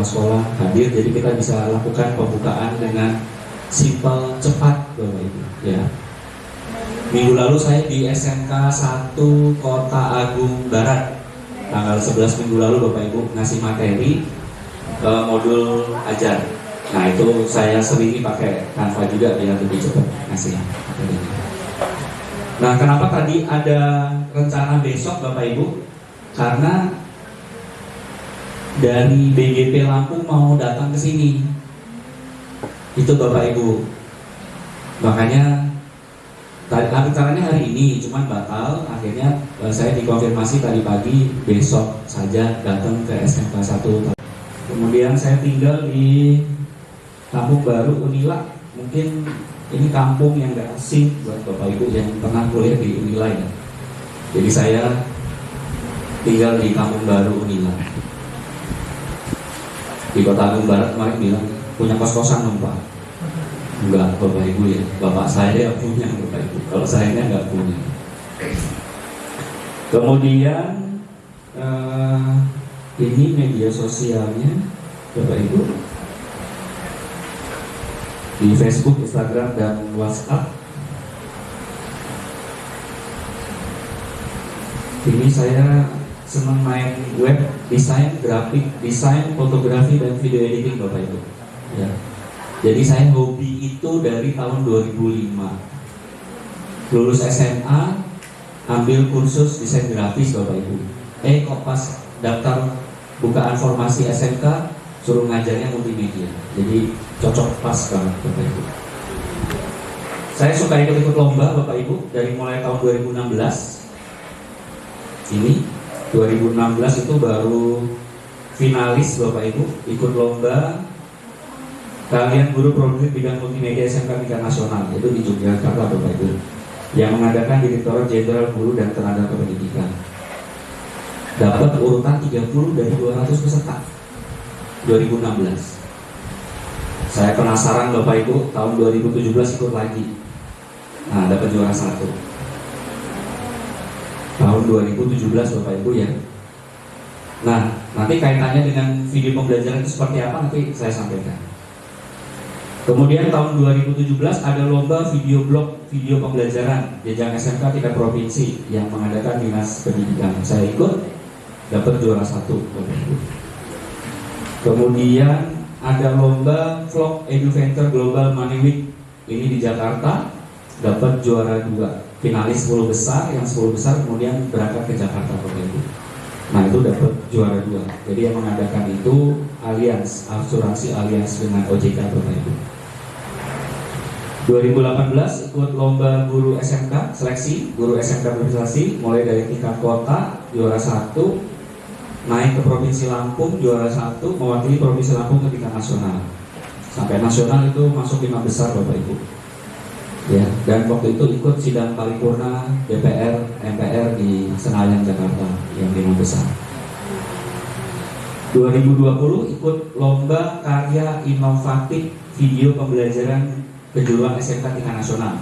sekolah-sekolah hadir, jadi kita bisa lakukan pembukaan dengan simpel, cepat Bapak Ibu ya. Minggu lalu saya di SMK 1 Kota Agung Barat, tanggal 11 minggu lalu Bapak Ibu ngasih materi modul ajar. Nah itu saya seringi pakai Canva juga biar lebih cepat ngasih materinya. Nah kenapa tadi ada rencana besok Bapak Ibu? Karena dari BGP Lampung mau datang ke sini. Itu Bapak Ibu. Makanya acaranya hari ini cuman batal. Akhirnya saya dikonfirmasi tadi pagi besok saja datang ke SMK 1. Kemudian saya tinggal di Kampung Baru Unila. Mungkin ini kampung yang gak asing buat Bapak Ibu yang pernah kuliah di Unila ya. Jadi saya tinggal di Kampung Baru Unila. Di Kota Agung Barat kemarin bilang punya kos-kosan dong Pak. Enggak Bapak Ibu ya, Bapak saya yang punya Bapak Ibu. Kalau saya nggak punya. Kemudian ini media sosialnya Bapak Ibu. Di Facebook, Instagram, dan WhatsApp. Ini saya senang main web, desain, grafik, desain, fotografi, dan video editing Bapak Ibu ya. Jadi saya hobi itu dari tahun 2005. Lulus SMA, ambil kursus desain grafis Bapak Ibu. Kok pas daftar bukaan formasi SMK suruh ngajarnya multimedia. Jadi cocok pas banget Bapak Ibu. Saya suka ikut lomba Bapak Ibu dari mulai tahun 2016. Ini 2016 itu baru finalis Bapak Ibu, ikut lomba Kalian Guru Produktif Bidang Multimedia SMK tingkat nasional, itu di Yogyakarta Bapak Ibu, yang mengadakan Direktorat Jenderal Guru dan Tenaga Kependidikan. Dapat urutan 30 dari 200 peserta 2016. Saya penasaran Bapak Ibu, tahun 2017 ikut lagi. Nah, dapat juara 1 tahun 2017 Bapak Ibu ya. Nah, nanti kaitannya dengan video pembelajaran itu seperti apa nanti saya sampaikan. Kemudian tahun 2017 ada lomba video blog video pembelajaran jenjang SMK tingkat provinsi yang mengadakan Dinas Pendidikan. Saya ikut, dapat juara 1 Bapak Ibu. Kemudian ada lomba vlog EduVenture Global Money Week, ini di Jakarta, dapat juara 2, finalis 10 besar, yang 10 besar kemudian berangkat ke Jakarta Bapak Ibu. Nah itu dapat juara 2. Jadi yang mengadakan itu Allianz, asuransi Allianz dengan OJK Bapak Ibu. 2018 ikut lomba guru SMK, seleksi guru SMK berprestasi, mulai dari tingkat kota juara 1, naik ke Provinsi Lampung juara 1, mewakili Provinsi Lampung ke tingkat nasional. Sampai nasional itu masuk 5 besar Bapak Ibu. Ya, dan waktu itu ikut sidang paripurna DPR, MPR di Senayan Jakarta yang 5 besar. 2020 ikut lomba karya inovatif video pembelajaran kejuruan SMK tingkat nasional.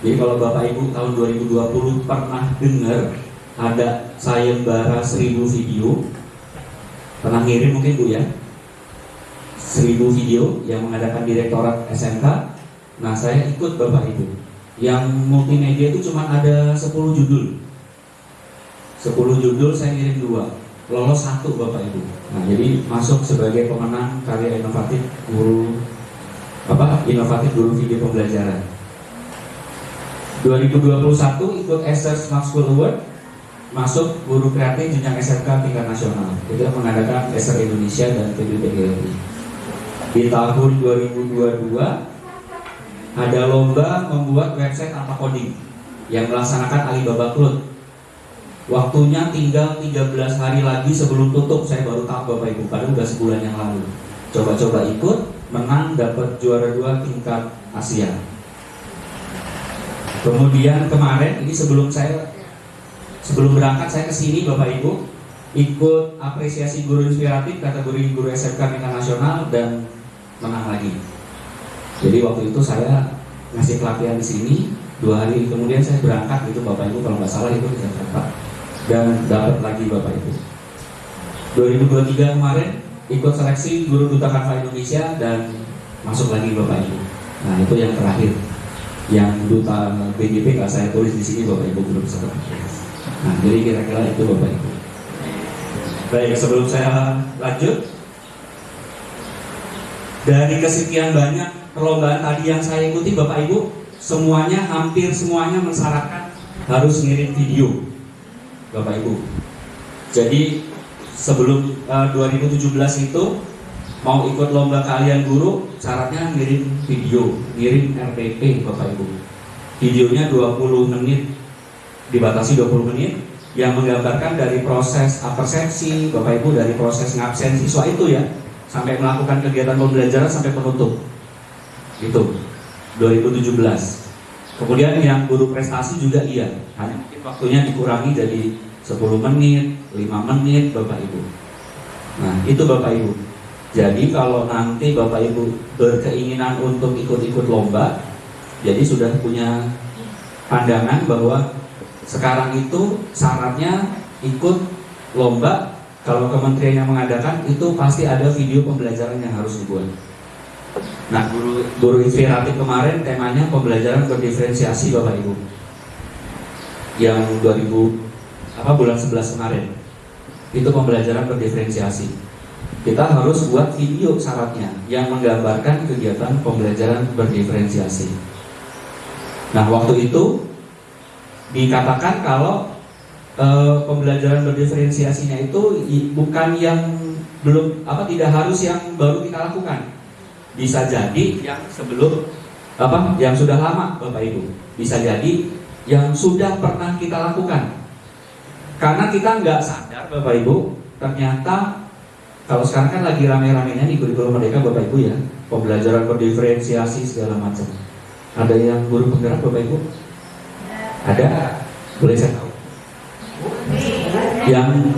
Jadi kalau Bapak Ibu tahun 2020 pernah dengar ada sayembara 1000 video, pernah ngirim mungkin Bu ya, 1000 video yang mengadakan Direktorat SMK. Nah saya ikut Bapak Ibu. Yang multimedia itu cuma ada 10 judul. 10 judul saya ngirim 2, lolos 1 Bapak Ibu. Nah jadi masuk sebagai pemenang karya inovatif guru inovatif guru video pembelajaran. 2021 ikut Esther Smart School Award, masuk guru kreatif jenjang SMK tingkat nasional. Itu yang mengadakan Esther Indonesia dan PBPGRI. Di tahun 2022 ada lomba membuat website tanpa coding yang melaksanakan Alibaba Cloud. Waktunya tinggal 13 hari lagi sebelum tutup. Saya baru tahu Bapak Ibu, padahal udah sebulan yang lalu. Coba-coba ikut, menang, dapat juara 2 tingkat Asia. Kemudian kemarin, ini sebelum berangkat saya kesini Bapak Ibu, ikut apresiasi guru inspiratif kategori guru SMK tingkat nasional dan menang lagi. Jadi waktu itu saya ngasih pelatihan di sini, 2 hari kemudian saya berangkat gitu Bapak Ibu, kalau nggak salah itu di Jakarta, dan dapat lagi Bapak Ibu. 2023 kemarin ikut seleksi guru duta Canva Indonesia dan masuk lagi Bapak Ibu. Nah itu yang terakhir, yang duta BGP nggak saya tulis di sini Bapak Ibu belum peserta. Nah jadi kira-kira itu Bapak Ibu. Baik, sebelum saya lanjut, dari kesekian banyak perlombaan tadi yang saya ikuti Bapak Ibu, semuanya, hampir semuanya mensyaratkan harus ngirim video Bapak Ibu. Jadi sebelum 2017 itu mau ikut lomba keahlian guru, syaratnya ngirim video, ngirim RPP Bapak Ibu. Videonya 20 menit, dibatasi 20 menit, yang menggambarkan dari proses persepsi Bapak Ibu, dari proses ngabsen siswa itu ya, sampai melakukan kegiatan pembelajaran sampai penutup. Itu 2017. Kemudian yang guru prestasi juga iya, hanya mungkin waktunya dikurangi jadi 10 menit, 5 menit Bapak Ibu. Nah itu Bapak Ibu. Jadi kalau nanti Bapak Ibu berkeinginan untuk ikut-ikut lomba, jadi sudah punya pandangan bahwa sekarang itu syaratnya ikut lomba. Kalau kementerian yang mengadakan itu pasti ada video pembelajaran yang harus dibuat. Nah, guru inspiratif kemarin temanya pembelajaran berdiferensiasi Bapak Ibu. Yang bulan 11 kemarin. Itu pembelajaran berdiferensiasi. Kita harus buat video syaratnya yang menggambarkan kegiatan pembelajaran berdiferensiasi. Nah, waktu itu dikatakan kalau pembelajaran berdiferensiasinya itu bukan yang tidak harus yang baru kita lakukan. Bisa jadi yang sebelum yang sudah lama Bapak Ibu. Bisa jadi yang sudah pernah kita lakukan. Karena kita nggak sadar Bapak Ibu, ternyata kalau sekarang kan lagi rame-ramenya nih kurikulum Merdeka Bapak Ibu ya, pembelajaran berdiferensiasi segala macam. Ada yang guru penggerak Bapak Ibu? Ada? Boleh saya tahu?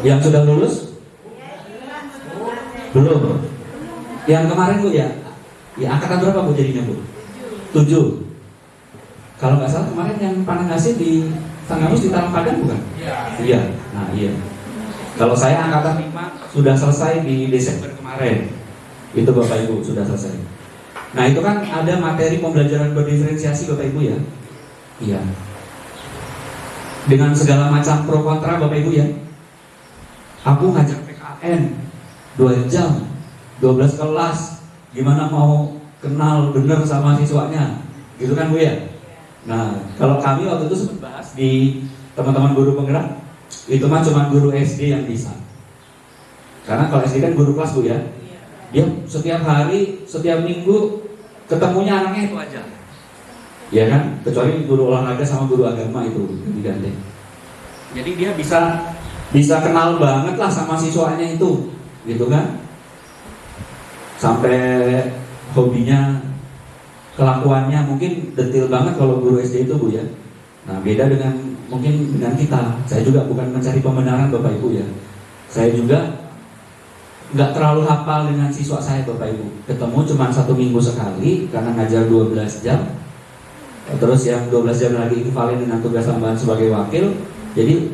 Yang sudah lulus? Belum. Yang kemarin Bu ya? Ya angkatan berapa Bu jadinya Bu? 7. Kalau nggak salah kemarin yang panen hasil di Tanggamus di Talang Padang bukan? Iya. Nah iya. Kalau saya angkatan 5 sudah selesai di Desember kemarin. Itu Bapak Ibu sudah selesai. Nah itu kan ada materi pembelajaran berdiferensiasi Bapak Ibu ya? Iya. Dengan segala macam pro kontra Bapak Ibu ya. Aku ngajak PKN 2 jam 12 kelas, gimana mau kenal bener sama siswanya, gitu kan Bu ya. Nah kalau kami waktu itu sempat bahas di teman-teman guru penggerak, itu mah cuma guru SD yang bisa. Karena kalau SD kan guru kelas Bu ya, dia setiap hari, setiap minggu ketemunya anaknya itu aja, ya kan, kecuali guru olahraga sama guru agama itu diganti. Jadi dia bisa kenal banget lah sama siswanya itu, gitu kan. Sampai hobinya, kelakuannya mungkin detail banget kalau guru SD itu Bu ya. Nah beda mungkin dengan kita. Saya juga bukan mencari pembenaran Bapak Ibu ya. Saya juga nggak terlalu hafal dengan siswa saya Bapak Ibu. Ketemu cuma 1 minggu sekali karena ngajar 12 jam. Terus yang 12 jam lagi ekivalen dengan tugas tambahan sebagai wakil. Jadi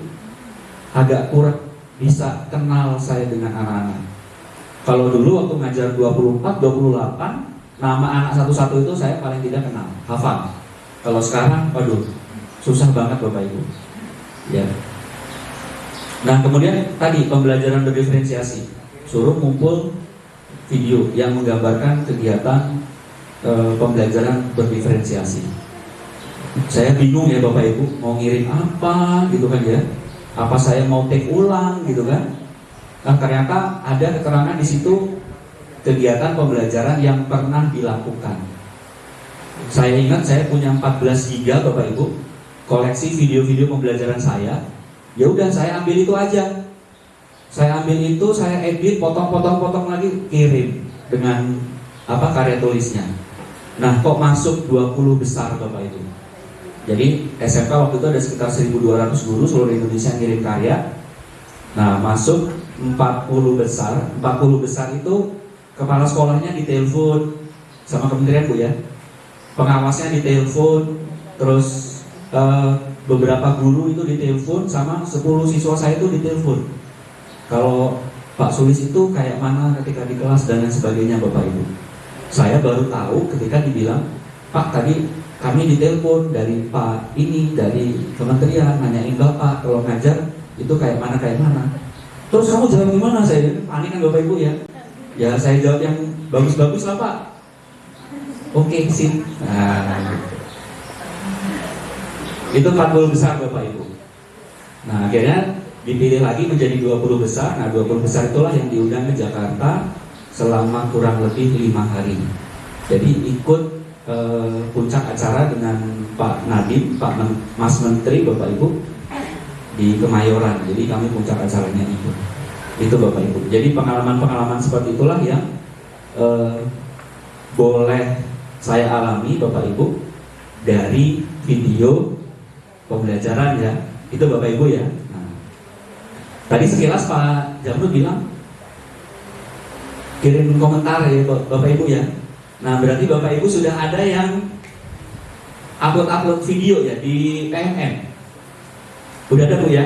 agak kurang bisa kenal saya dengan anak-anak. Kalau dulu waktu ngajar 24, 28, nama anak satu-satu itu saya paling tidak kenal, hafal. Kalau sekarang, waduh, susah banget Bapak Ibu. Ya. Nah kemudian tadi pembelajaran berdiferensiasi, suruh ngumpul video yang menggambarkan kegiatan pembelajaran berdiferensiasi. Saya bingung ya Bapak Ibu, mau ngirim apa gitu kan ya? Apa saya mau take ulang gitu kan? Nah ternyata ada keterangan di situ kegiatan pembelajaran yang pernah dilakukan. Saya ingat saya punya 14 giga Bapak Ibu, koleksi video-video pembelajaran saya. Ya udah saya ambil itu aja. Saya ambil itu, saya edit, potong lagi, kirim dengan karya tulisnya. Nah kok masuk 20 besar Bapak Ibu. Jadi SMK waktu itu ada sekitar 1.200 guru seluruh Indonesia yang kirim karya. Nah masuk 40 besar. 40 besar itu kepala sekolahnya ditelepon sama kementerian Bu ya. Pengawasnya ditelepon, terus beberapa guru itu ditelepon, sama 10 siswa saya itu ditelepon. Kalau Pak Sulis itu kayak mana ketika di kelas dan lain sebagainya Bapak Ibu. Saya baru tahu ketika dibilang, Pak tadi kami ditelepon dari Pak ini, dari kementerian, nanyain Bapak kalau ngajar itu kayak mana. Terus kamu jawab gimana? Saya panik kan Bapak Ibu ya. Ya saya jawab yang bagus-bagus lah Pak. Oke sip. Nah, itu 40 besar Bapak Ibu. Nah akhirnya dipilih lagi menjadi 20 besar. Nah 20 besar itulah yang diundang ke Jakarta selama kurang lebih 5 hari. Jadi ikut puncak acara dengan Pak Nadiem, Mas Menteri, Bapak Ibu di Kemayoran. Jadi kami puncak acaranya itu Bapak Ibu. Jadi pengalaman-pengalaman seperti itulah yang boleh saya alami Bapak Ibu dari video pembelajaran ya. Itu Bapak Ibu ya. Nah, tadi sekilas Pak Jamrud bilang kirim komentar ya Bapak Ibu ya. Nah berarti Bapak Ibu sudah ada yang upload video ya di PMM. Udah ada Bu ya?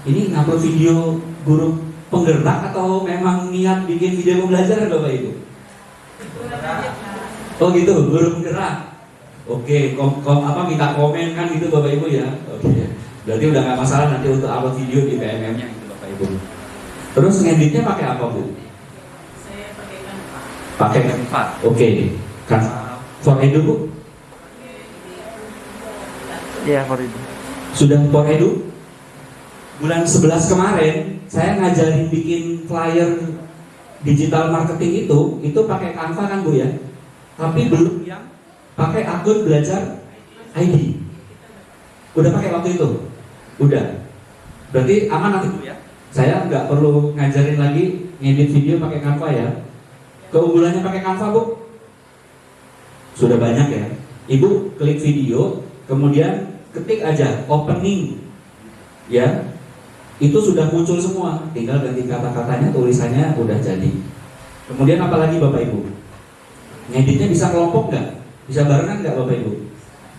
Ini ngupload video guru penggerak atau memang niat bikin video pembelajaran Bapak Ibu? Oh gitu, guru penggerak. Oke, minta komen kan gitu Bapak Ibu ya. Oke, berarti udah nggak masalah nanti untuk upload video di PMM-nya gitu Bapak Ibu. Terus ngeditnya pakai apa Bu? Pakai Canva. Oke. Canva for Edu Bu? Iya, for Edu. Sudah for Edu? Bulan 11 kemarin saya ngajarin bikin flyer digital marketing itu pakai Canva kan Bu ya? Tapi belum yang pakai akun belajar ID. Udah pakai waktu itu? Udah. Berarti aman nanti Bu ya? Saya nggak perlu ngajarin lagi ngedit video pakai Canva ya? Keunggulannya pakai Canva Bu? Sudah banyak ya. Ibu klik video, kemudian ketik aja opening, ya, itu sudah muncul semua. Tinggal ganti kata-katanya, tulisannya udah jadi. Kemudian apalagi Bapak Ibu? Ngeditnya bisa kelompok nggak? Bisa barengan nggak Bapak Ibu?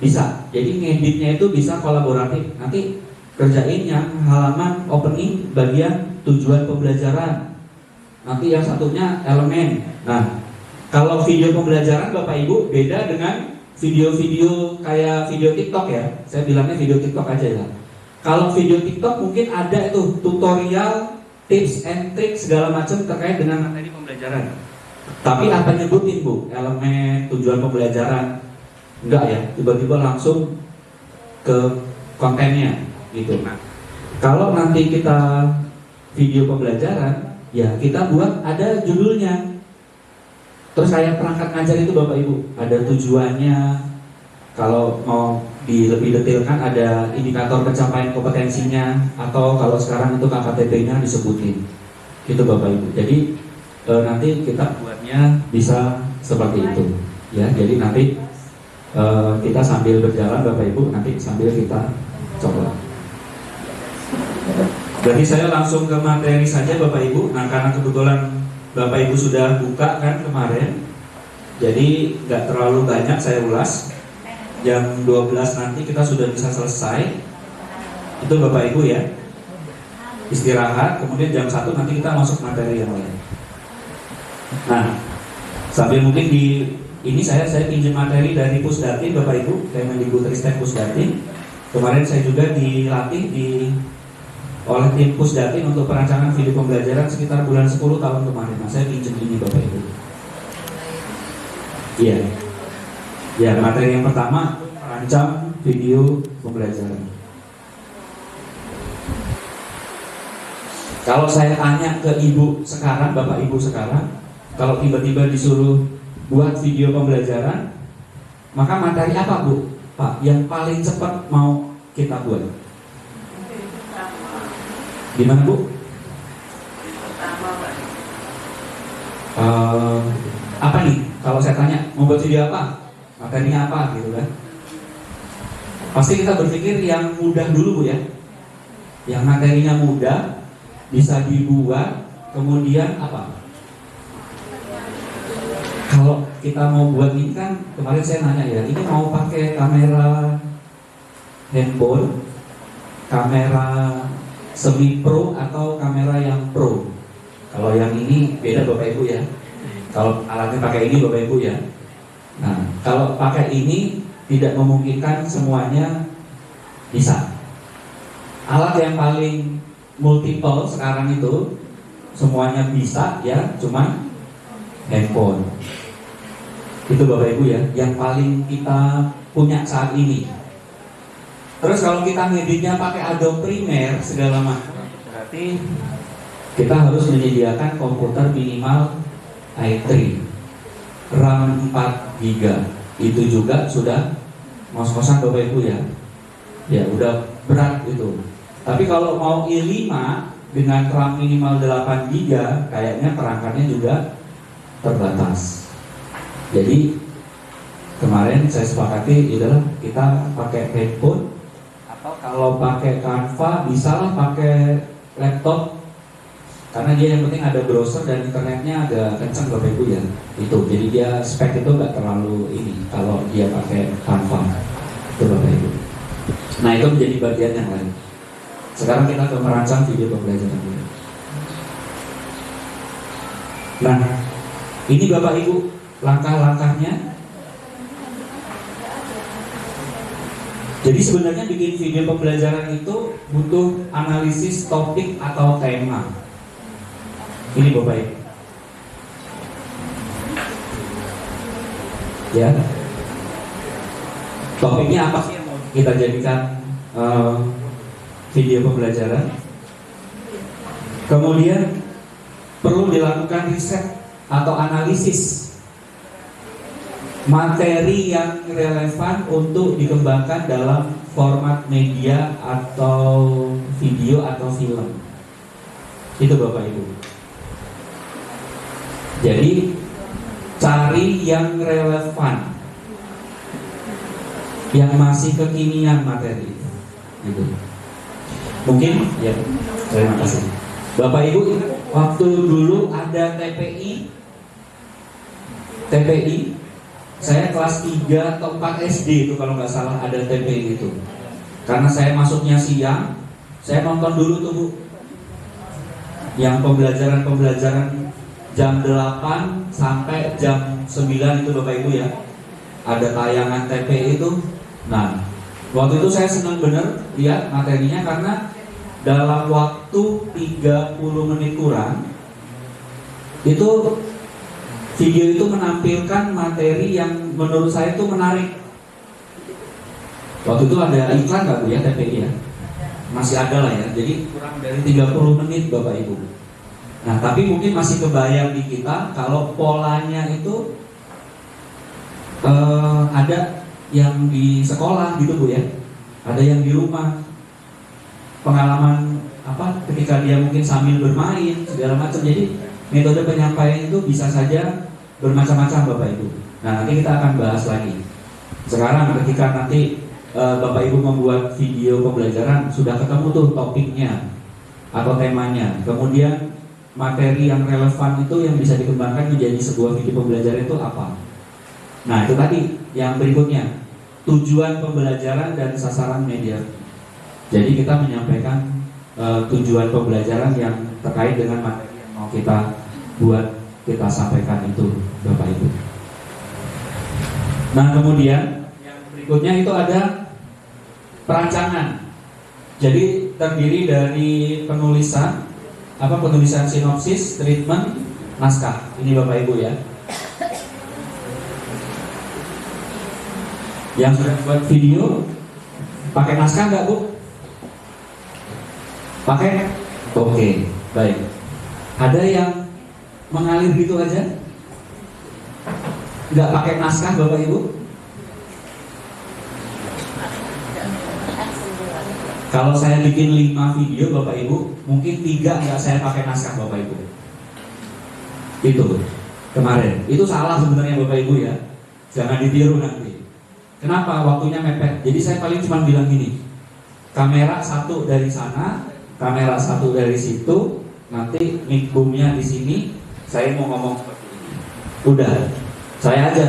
Bisa. Jadi ngeditnya itu bisa kolaboratif. Nanti kerjain yang halaman opening bagian tujuan pembelajaran. Nanti yang satunya elemen. Nah, kalau video pembelajaran Bapak Ibu beda dengan video-video kayak video TikTok ya. Saya bilangnya video TikTok aja ya. Kalau video TikTok mungkin ada itu tutorial, tips and trick segala macam terkait dengan materi pembelajaran. Tapi apa nyebutin Bu? Elemen, tujuan pembelajaran. Enggak ya, tiba-tiba langsung ke kontennya gitu. Nah, kalau nanti kita video pembelajaran, ya kita buat ada judulnya. Terus saya perangkat ngajar itu Bapak Ibu, ada tujuannya. Kalau mau lebih detailkan ada indikator pencapaian kompetensinya, atau kalau sekarang itu KKTP-nya disebutin. Gitu Bapak Ibu. Jadi nanti kita buatnya bisa seperti itu. Ya, jadi nanti kita sambil berjalan Bapak Ibu, nanti sambil kita coba. Berarti saya langsung ke materi saja Bapak Ibu. Nah karena kebetulan Bapak Ibu sudah buka kan kemarin, jadi nggak terlalu banyak saya ulas. Jam 12 nanti kita sudah bisa selesai. Itu Bapak Ibu ya. Istirahat, kemudian jam 1 nanti kita masuk materi yang lain. Nah, sambil mungkin ini saya pinjam materi dari Pusdatin Bapak Ibu, Kemendikbudristek Pusdatin. Kemarin saya juga dilatih oleh tim Pusdatin untuk perancangan video pembelajaran sekitar bulan 10 tahun kemarin. Nah, saya pinjam ini Bapak Ibu. Iya. Ya, materi yang pertama rancang video pembelajaran. Kalau saya tanya ke Ibu sekarang, Bapak Ibu sekarang, kalau tiba-tiba disuruh buat video pembelajaran, maka materi apa Bu? Pak, yang paling cepat mau kita buat? Gimana Bu? Apa nih? Kalau saya tanya, mau buat video apa? Materinya apa gitu kan? Pasti kita berpikir yang mudah dulu Bu ya. Yang materinya mudah, bisa dibuat, kemudian apa? Kalau kita mau buat ini kan, kemarin saya nanya ya, ini mau pakai kamera handphone, kamera semi pro atau kamera yang pro. Kalau yang ini beda Bapak Ibu ya. Kalau alatnya pakai ini Bapak Ibu ya. Nah, kalau pakai ini tidak memungkinkan semuanya bisa. Alat yang paling multiple sekarang itu semuanya bisa ya, cuman handphone. Itu Bapak Ibu ya, yang paling kita punya saat ini. Terus kalau kita ngeditnya pakai Adobe Premiere segala macam, berarti kita harus menyediakan komputer minimal i3, RAM 4 GB. Itu juga sudah ngos-ngosan Bapak Ibu ya. Ya udah berat itu. Tapi kalau mau i5 dengan RAM minimal 8 GB, kayaknya perangkatnya juga terbatas. Jadi kemarin saya sepakati adalah kita pakai handphone, atau kalau pakai Canva bisalah pakai laptop, karena dia yang penting ada browser dan internetnya agak kencang Bapak Ibu ya. Itu jadi dia spek itu nggak terlalu ini kalau dia pakai Canva itu Bapak Ibu. Nah itu menjadi bagian yang lain. Sekarang kita ke merancang video pembelajaran dulu. Nah ini Bapak Ibu langkah-langkahnya. Jadi sebenarnya bikin video pembelajaran itu butuh analisis topik atau tema. Ini Bapak Ibu. Ya. Topiknya apa sih yang mau kita jadikan video pembelajaran? Kemudian perlu dilakukan riset atau analisis materi yang relevan untuk dikembangkan dalam format media atau video atau film. Itu Bapak Ibu. Jadi cari yang relevan, yang masih kekinian materi. Gitu. Mungkin ya. Terima kasih. Bapak Ibu, waktu dulu ada TPI, saya kelas 3 atau 4 SD itu kalau nggak salah ada TPI itu. Karena saya masuknya siang, saya nonton dulu tuh Bu. Yang pembelajaran jam 8 sampai jam 9 itu Bapak Ibu ya. Ada tayangan TPI itu. Nah, waktu itu saya senang bener lihat materinya karena dalam waktu 30 menit kurang itu video itu menampilkan materi yang menurut saya itu menarik. Waktu itu ada iklan nggak Bu ya TPI ya? Masih ada lah ya. Jadi kurang dari 30 menit Bapak Ibu. Nah tapi mungkin masih kebayang di kita kalau polanya itu ada yang di sekolah gitu Bu ya. Ada yang di rumah. Pengalaman apa ketika dia mungkin sambil bermain segala macam. Jadi metode penyampaian itu bisa saja bermacam-macam Bapak Ibu. Nah nanti kita akan bahas lagi. Sekarang ketika nanti Bapak Ibu membuat video pembelajaran sudah ketemu tuh topiknya atau temanya. Kemudian materi yang relevan itu yang bisa dikembangkan menjadi sebuah video pembelajaran itu apa? Nah itu tadi yang berikutnya, tujuan pembelajaran dan sasaran media. Jadi kita menyampaikan tujuan pembelajaran yang terkait dengan materi yang mau kita buat, kita sampaikan itu Bapak Ibu. Nah kemudian yang berikutnya itu ada perancangan. Jadi terdiri dari penulisan sinopsis, treatment, naskah. Ini Bapak Ibu ya. Yang sudah buat video pakai naskah nggak Bu? Pakai? Oke, baik. Ada yang mengalir gitu aja? Nggak pakai naskah Bapak Ibu? Kalau saya bikin 5 video Bapak Ibu, mungkin 3 nggak saya pakai naskah Bapak Ibu. Itu kemarin. Itu salah sebenarnya Bapak Ibu ya. Jangan ditiru nanti. Kenapa? Waktunya mepet. Jadi saya paling cuma bilang gini. Kamera satu dari sana, kamera satu dari situ, nanti mic boomnya di sini. Saya mau ngomong seperti ini. Udah, saya aja.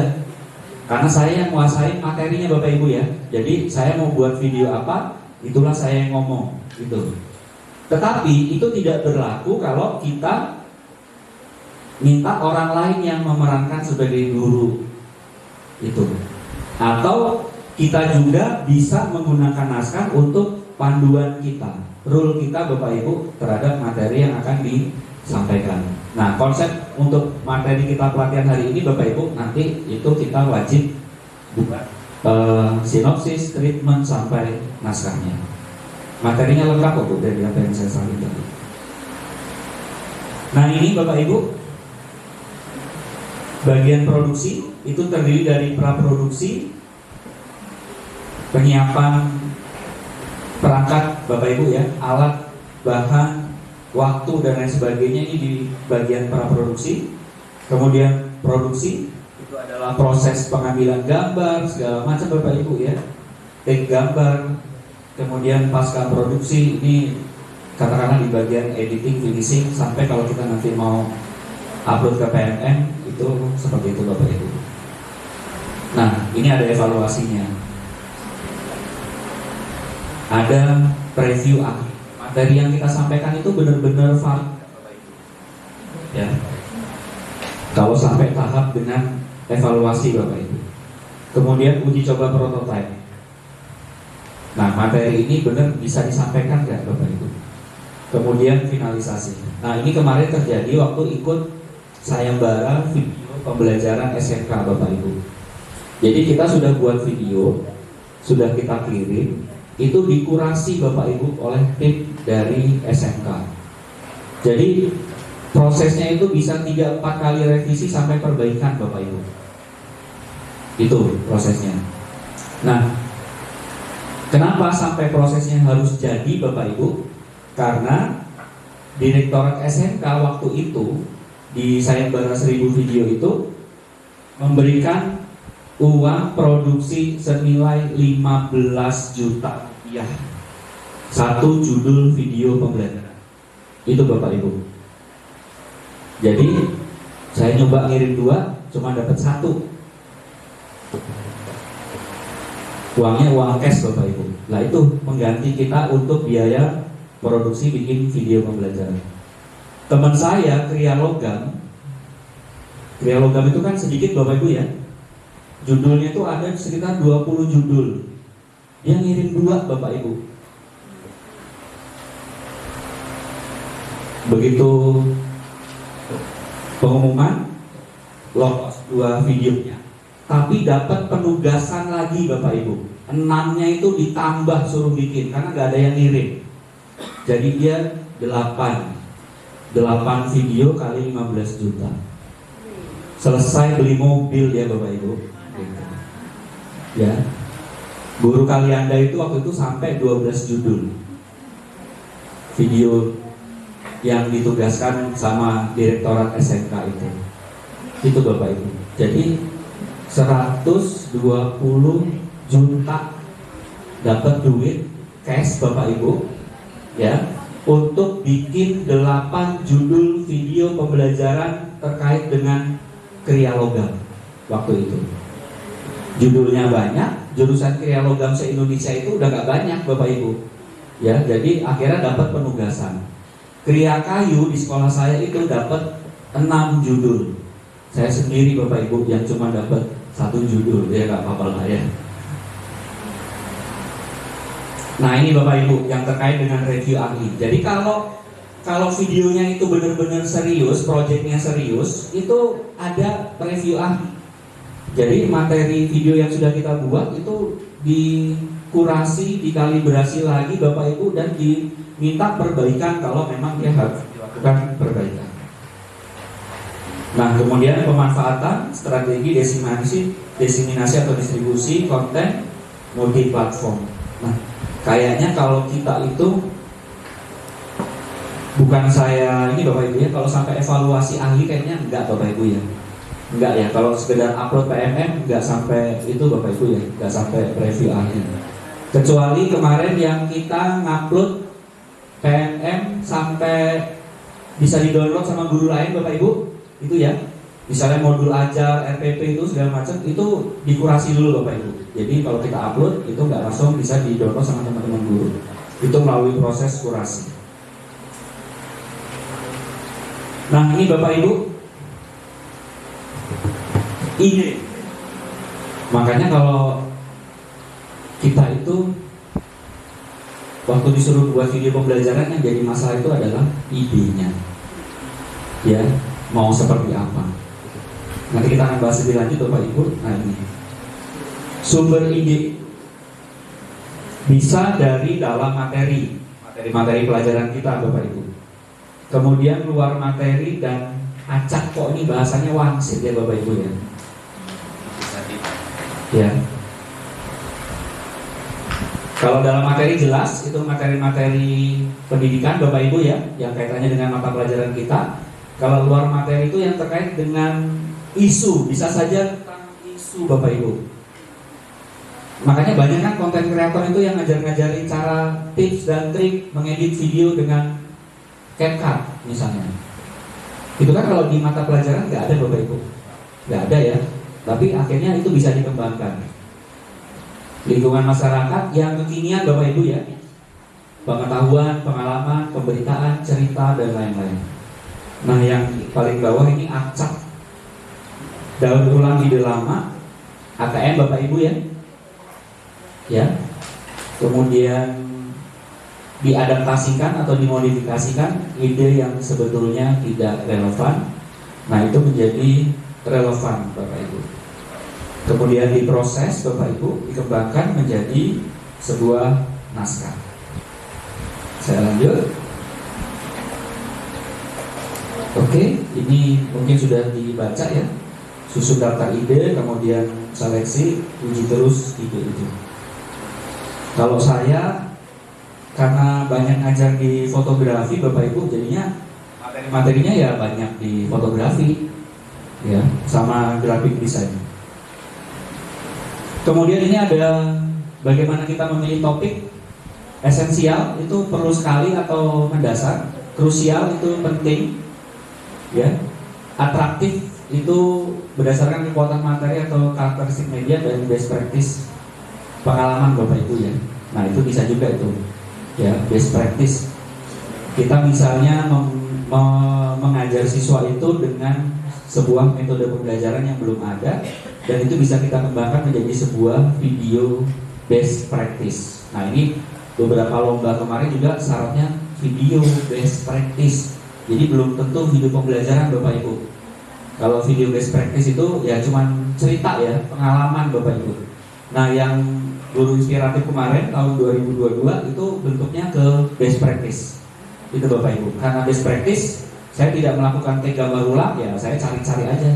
Karena saya yang menguasai materinya Bapak Ibu ya. Jadi saya mau buat video apa, itulah saya yang ngomong gitu. Tetapi itu tidak berlaku kalau kita minta orang lain yang memerankan sebagai guru itu. Atau kita juga bisa menggunakan naskah untuk panduan kita, rule kita Bapak Ibu terhadap materi yang akan disampaikan. Nah, konsep untuk materi kita pelatihan hari ini Bapak Ibu, nanti itu kita wajib buat sinopsis, treatment sampai naskahnya. Materinya lengkap kok Bu dari apa yang saya sampaikan. Nah, ini Bapak Ibu, bagian produksi itu terdiri dari praproduksi, penyiapan perangkat Bapak Ibu ya, alat, bahan, waktu dan lain sebagainya, ini di bagian praproduksi. Kemudian produksi itu adalah proses pengambilan gambar segala macam Bapak Ibu ya, take gambar. Kemudian pasca produksi ini katakanlah di bagian editing, finishing, sampai kalau kita nanti mau upload ke PMM itu seperti itu Bapak Ibu. Nah, ini ada evaluasinya, ada preview akhir. Materi yang kita sampaikan itu benar-benar valid Bapak Ibu ya, kalau sampai tahap dengan evaluasi Bapak Ibu. Kemudian uji coba prototipe. Nah, materi ini benar bisa disampaikan nggak Bapak Ibu? Kemudian finalisasi. Nah, ini kemarin terjadi waktu ikut sayembara video pembelajaran SMK Bapak Ibu. Jadi kita sudah buat video, sudah kita kirim, itu dikurasi Bapak Ibu oleh tim dari SMK. Jadi prosesnya itu bisa 3-4 kali revisi sampai perbaikan Bapak Ibu. Itu prosesnya. Nah, kenapa sampai prosesnya harus jadi Bapak Ibu? Karena Direktorat SMK waktu itu di sayembara 1000 video itu memberikan uang produksi senilai 15 juta rupiah satu judul video pembelajaran. Itu Bapak Ibu. Jadi saya nyoba ngirim 2, cuma dapat 1. Uangnya uang cash Bapak Ibu. Nah, itu mengganti kita untuk biaya produksi bikin video pembelajaran. Teman saya Kriya Logam itu kan sedikit Bapak Ibu ya. Judulnya itu ada sekitar 20 judul. Dia ngirim 2 Bapak Ibu. Begitu pengumuman, lolos 2 videonya. Tapi dapat penugasan lagi Bapak Ibu. 6-nya itu ditambah suruh bikin karena nggak ada yang ngirim. Jadi dia 8 video kali 15 juta. Selesai beli mobil ya Bapak Ibu. Ya. Guru Kalianda itu waktu itu sampai 12 judul video yang ditugaskan sama Direktorat SMK itu. Itu Bapak Ibu. Jadi 120 juta dapat duit cash Bapak Ibu ya, untuk bikin 8 judul video pembelajaran terkait dengan Kriya Logam waktu itu. Judulnya banyak, jurusan Kriya Logam se-Indonesia itu udah gak banyak Bapak Ibu ya, jadi akhirnya dapat penugasan. Kriya Kayu di sekolah saya itu dapat 6 judul. Saya sendiri Bapak Ibu yang cuma dapat 1 judul, ya gak apa-apa lah ya. Nah, ini Bapak Ibu yang terkait dengan review ahli. Jadi kalau videonya itu benar-benar serius, proyeknya serius, itu ada review ahli. Jadi materi video yang sudah kita buat itu dikurasi, dikalibrasi lagi Bapak Ibu, dan diminta perbaikan kalau memang dia harus dilakukan perbaikan. Nah, kemudian pemanfaatan strategi diseminasi atau distribusi konten multi platform. Nah, kayaknya kalau kita itu, bukan saya ini Bapak Ibu ya, kalau sampai evaluasi ahli kayaknya enggak Bapak Ibu ya. Enggak ya, kalau sekedar upload PMM enggak sampai itu Bapak Ibu ya, enggak sampai review ahli. Kecuali kemarin yang kita ngupload PMM sampai bisa di-download sama guru lain Bapak Ibu, itu ya. Misalnya modul ajar, RPP itu segala macam, itu dikurasi dulu Bapak Ibu. Jadi kalau kita upload itu nggak langsung bisa di-download sama teman-teman guru. Itu melalui proses kurasi. Nah ini Bapak Ibu, ide. Makanya kalau kita itu waktu disuruh buat video pembelajaran, yang jadi masalah itu adalah idenya, ya, mau seperti apa. Nanti kita akan bahas lebih lanjut Bapak Ibu. Nah ini sumber ide bisa dari dalam materi pelajaran kita Bapak Ibu. Kemudian luar materi dan acak, kok ini bahasanya wangsit ya Bapak Ibu ya. Ya. Kalau dalam materi jelas itu materi-materi pendidikan Bapak Ibu ya, yang kaitannya dengan mata pelajaran kita. Kalau luar materi itu yang terkait dengan isu, bisa saja tentang isu Bapak Ibu. Makanya banyak kan konten kreator itu yang ngajarin cara tips dan trik mengedit video dengan CapCut misalnya. Itu kan kalau di mata pelajaran nggak ada Bapak Ibu, nggak ada ya. Tapi akhirnya itu bisa dikembangkan. Lingkungan masyarakat yang kekinian Bapak Ibu ya, pengetahuan, pengalaman, pemberitaan, cerita dan lain-lain. Nah yang paling bawah ini acak, daur ulang ide lama, AKM Bapak Ibu ya. Ya, kemudian diadaptasikan atau dimodifikasikan ide yang sebetulnya tidak relevan. Nah itu menjadi relevan Bapak Ibu. Kemudian diproses Bapak Ibu, dikembangkan menjadi sebuah naskah. Saya lanjut. Oke, ini mungkin sudah dibaca ya. Susun daftar ide, kemudian seleksi, uji terus ide itu. Kalau saya karena banyak ngajar di fotografi Bapak Ibu, jadinya materinya ya banyak di fotografi ya, sama grafik desain. Kemudian ini ada bagaimana kita memilih topik. Esensial itu perlu sekali atau mendasar, krusial itu penting ya, atraktif itu berdasarkan kekuatan materi atau karakteristik media, dan best practice pengalaman Bapak Ibu ya. Nah itu bisa juga itu ya, best practice. Kita misalnya mengajar siswa itu dengan sebuah metode pembelajaran yang belum ada, dan itu bisa kita kembangkan menjadi sebuah video best practice. Nah ini beberapa lomba kemarin juga syaratnya video best practice. Jadi belum tentu video pembelajaran Bapak Ibu. Kalau video best practice itu ya cuman cerita ya, pengalaman Bapak Ibu. Nah yang guru inspiratif kemarin tahun 2022 itu bentuknya ke best practice. Itu Bapak Ibu. Karena best practice saya tidak melakukan take gambar ulang ya, saya cari-cari aja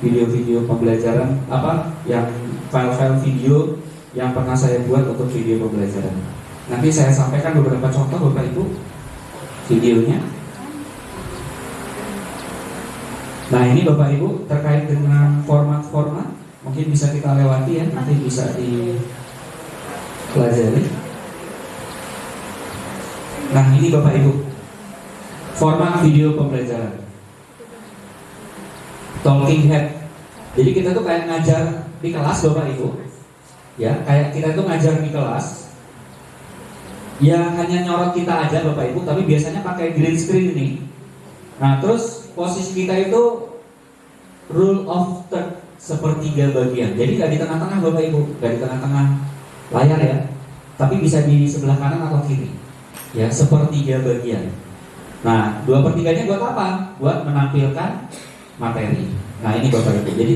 video-video pembelajaran apa yang file-file video yang pernah saya buat untuk video pembelajaran. Nanti saya sampaikan beberapa contoh Bapak Ibu videonya. Nah ini Bapak Ibu terkait dengan format-format, mungkin bisa kita lewati ya, nanti bisa dipelajari. Nah ini Bapak Ibu format video pembelajaran, talking head. Jadi kita tuh kayak ngajar di kelas Bapak Ibu ya, kayak kita tuh ngajar di kelas ya, hanya nyorot kita aja Bapak Ibu, tapi biasanya pakai green screen nih. Nah terus posisi kita itu rule of third, sepertiga bagian. Jadi nggak di tengah-tengah Bapak Ibu, nggak di tengah-tengah layar ya, tapi bisa di sebelah kanan atau kiri ya, sepertiga bagian. Nah 2/3-nya buat apa? Buat menampilkan materi. Nah ini Bapak Ibu, jadi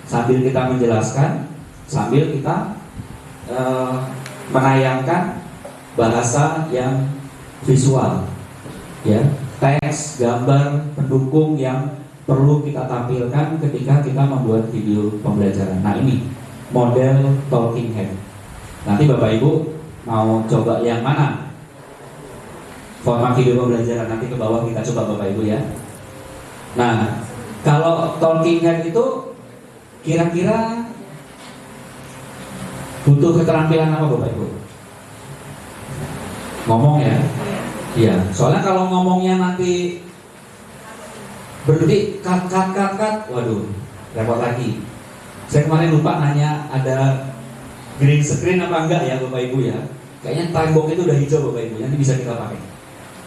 sambil kita menjelaskan, sambil kita menayangkan bahasa yang visual ya, teks, gambar, pendukung yang perlu kita tampilkan ketika kita membuat video pembelajaran. Nah ini model talking head. Nanti Bapak Ibu mau coba yang mana format video pembelajaran, nanti ke bawah kita coba Bapak Ibu ya. Nah kalau talking head itu kira-kira butuh keterampilan apa Bapak Ibu? Ngomong ya. Iya, soalnya kalau ngomongnya nanti berhenti cut, waduh, repot lagi. Saya kemarin lupa nanya ada green screen apa enggak ya Bapak Ibu ya. Kayaknya tembok itu udah hijau Bapak Ibu, nanti bisa kita pakai.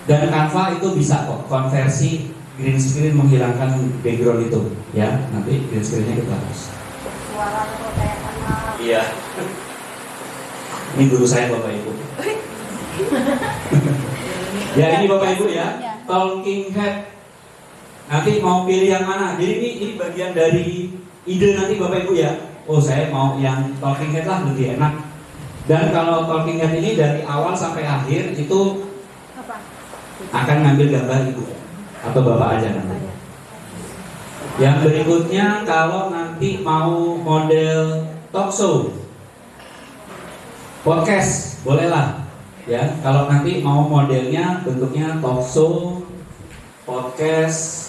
Dan Canva itu bisa kok konversi green screen menghilangkan background itu, ya. Nanti green screennya kita hapus. Suara kok kayak kenal. Iya. Ini guru saya Bapak Ibu. Ya ini Bapak Ibu ya, talking head. Nanti mau pilih yang mana? Jadi ini bagian dari ide nanti Bapak Ibu ya. Oh saya mau yang talking head lah, lebih enak. Dan kalau talking head ini dari awal sampai akhir itu akan ngambil gambar Ibu atau Bapak aja nanti. Yang berikutnya kalau nanti mau model talk show, podcast, bolehlah. Ya, kalau nanti mau modelnya bentuknya talk show, podcast,